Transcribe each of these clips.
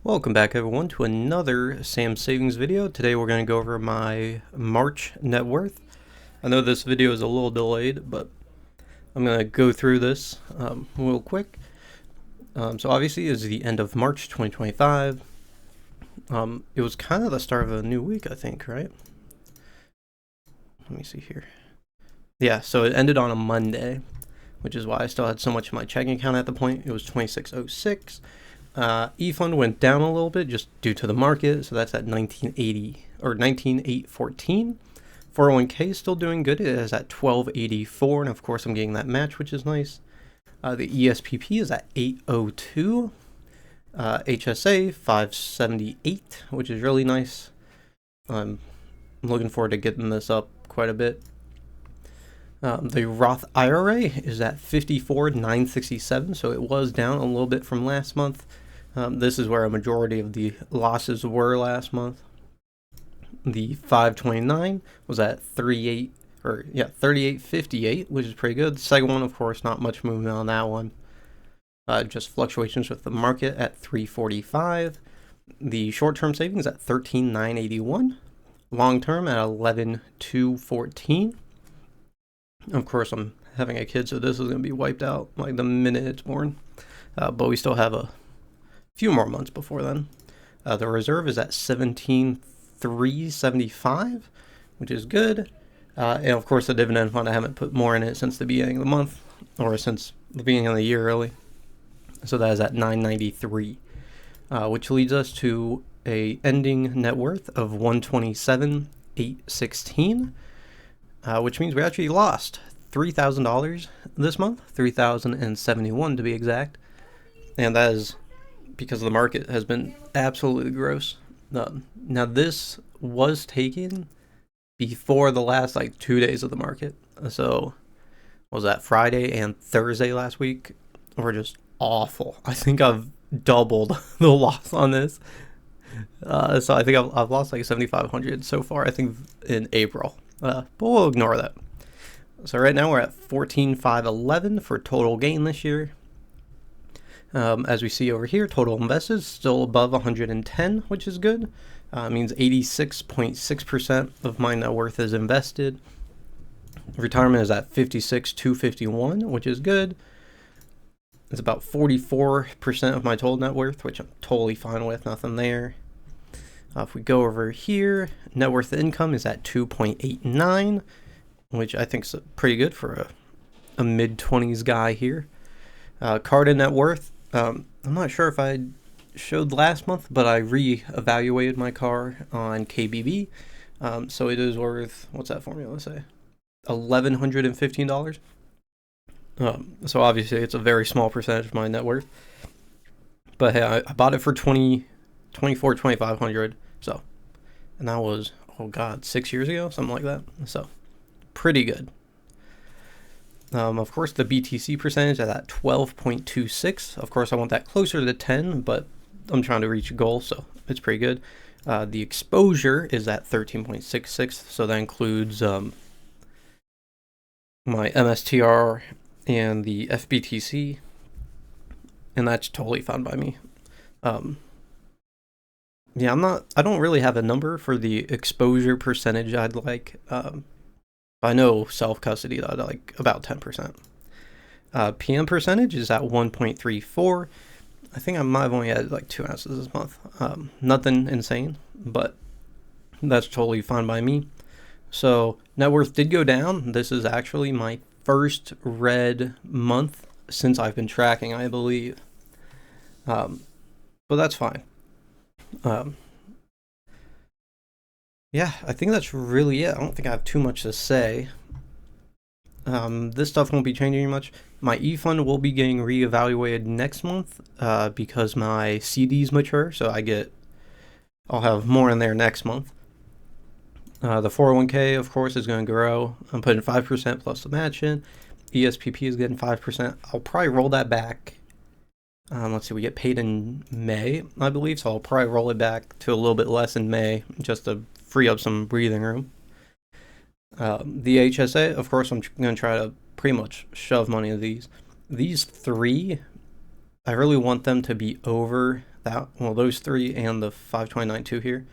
Welcome back everyone to another Sam Savings video. Today we're going to go over my March net worth. I know this video is a little delayed, but I'm going to go through this real quick. So obviously it's the end of March 2025. It was kind of the start of a new week, I think, right? Let me see here. Yeah, so it ended on a Monday, which is why I still had so much in my checking account at the point. It was 2606. E-fund went down a little bit just due to the market, so that's at 1980 or 19814. 401k is still doing good. It is at 1284, and of course I'm getting that match, which is nice. The ESPP is at 802. HSA 578, which is really nice. I'm looking forward to getting this up quite a bit. The Roth IRA is at 54,967, so it was down a little bit from last month. This is where a majority of the losses were last month. The 529 was at 3858, which is pretty good. The second one, of course, not much movement on that one. Just fluctuations with the market at 345. The short-term savings at 13,981. Long-term at 11,214. Of course, I'm having a kid, so this is going to be wiped out like the minute it's born. But we still have a few more months before then. The reserve is at 17,375, which is good. And of course, the dividend fund, I haven't put more in it since the beginning of the month, or since the beginning of the year, really. So that is at 993, which leads us to a ending net worth of 127,816. Which means we actually lost $3,000 this month, 3,071 to be exact, and that is because the market has been absolutely gross. Now this was taken before the last 2 days of the market, so was that Friday and Thursday last week were just awful. I think I've doubled the loss on this, so I think I've lost like 7,500 so far, I think, in April. But we'll ignore that. So right now we're at 14,511 for total gain this year. As we see over here, total invested still above 110, which is good. Means 86.6% of my net worth is invested. Retirement is at 56,251, which is good. It's about 44% of my total net worth, which I'm totally fine with, nothing there. If we go over here, net worth income is at 2.89, which I think is pretty good for a mid-20s guy here. Carded net worth, I'm not sure if I showed last month, but I re-evaluated my car on KBB. So it is worth, what's that formula say? $1,115. So obviously it's a very small percentage of my net worth. But hey, I bought it for $2,500. So, and that was, oh god, 6 years ago, something like that. So pretty good. Of course, the BTC percentage is at 12.26. Of course, I want that closer to 10, but I'm trying to reach a goal, so it's pretty good. The exposure is at 13.66, so that includes my MSTR and the FBTC, and that's totally fine by me. Yeah, I don't really have a number for the exposure percentage I'd like. I know self-custody, I'd like about 10%. PM percentage is at 1.34. I think I might have only had 2 ounces this month. Nothing insane, but that's totally fine by me. So net worth did go down. This is actually my first red month since I've been tracking, I believe. But that's fine. Yeah, I think that's really it. I don't think I have too much to say. This stuff won't be changing much. My e-fund will be getting reevaluated next month because my CDs mature, so I'll have more in there next month. The 401k, of course, is going to grow. I'm putting 5% plus the match in. ESPP is getting 5%. I'll probably roll that back. Let's see, we get paid in May, I believe, so I'll probably roll it back to a little bit less in May just to free up some breathing room. The HSA, of course, I'm going to try to pretty much shove money into these. These three, I really want them to be over that, well, those three and the 529.2 here,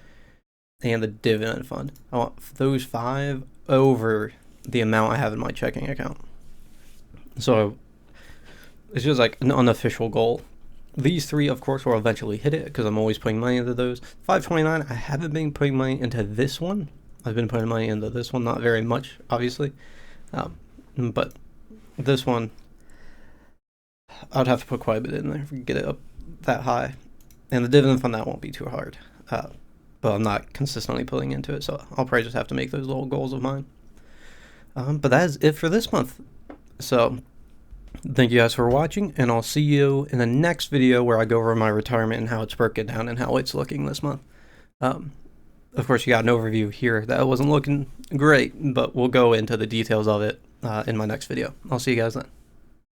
and the dividend fund. I want those 5 over the amount I have in my checking account. So it's just like an unofficial goal. These 3, of course, will eventually hit it because I'm always putting money into those. 529, I haven't been putting money into this one. I've been putting money into this one, not very much, obviously. But this one, I'd have to put quite a bit in there to get it up that high. And the dividend fund, that won't be too hard. But I'm not consistently putting into it, so I'll probably just have to make those little goals of mine. But that is it for this month. So thank you guys for watching, and I'll see you in the next video where I go over my retirement and how it's broken down and how it's looking this month. Of course, you got an overview here that wasn't looking great, but we'll go into the details of it in my next video. I'll see you guys then.